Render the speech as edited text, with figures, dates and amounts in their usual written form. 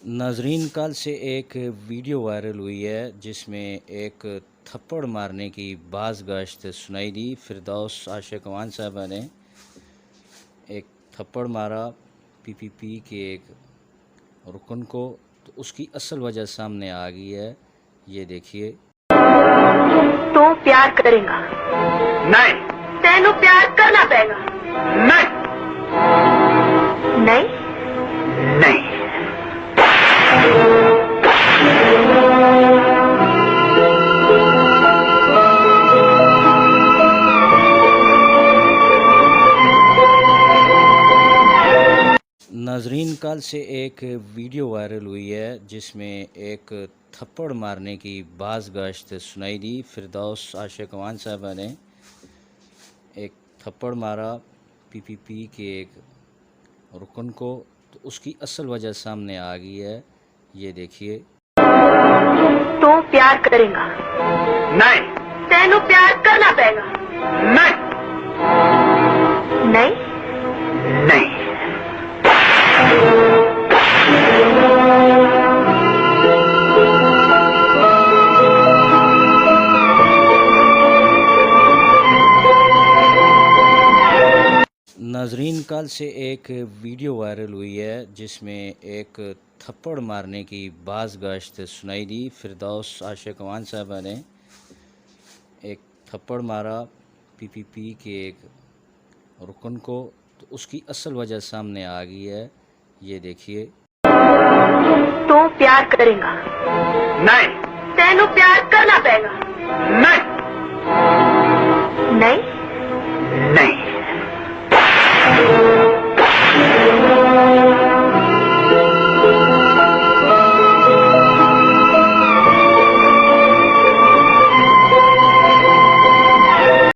नाजरीन, कल से एक वीडियो वायरल हुई है जिसमें एक थप्पड़ मारने की बाज़ गश्त सुनाई दी। फिरदौस आशिक अवान साहबा ने एक थप्पड़ मारा पीपीपी के एक रुकन को, तो उसकी असल वजह सामने आ गई है। ये देखिए। तो प्यार करेगा? नहीं। तेनू प्यार करना पेगा? नहीं। नहीं नहीं। नाजरीन, कल से एक वीडियो वायरल हुई है जिसमें एक थप्पड़ मारने की बाज़ गश्त सुनाई दी। फिरदौस आशिक अवान साहबा ने एक थप्पड़ मारा पीपीपी के एक रुकन को, तो उसकी असल वजह सामने आ गई है। ये देखिए। तो प्यार करेगा? नहीं। तेनू प्यार करना पेगा? नहीं। नहीं नहीं। नाजरीन, कल से एक वीडियो वायरल हुई है जिसमें एक थप्पड़ मारने की बाज़ गश्त सुनाई दी। फिरदौस आशिक अवान साहबा ने एक थप्पड़ मारा पीपीपी के एक रुकन को, तो उसकी असल वजह सामने आ गई है। ये देखिए। तो प्यार करेगा? नहीं। तेनू प्यार करना पेगा? नहीं। नहीं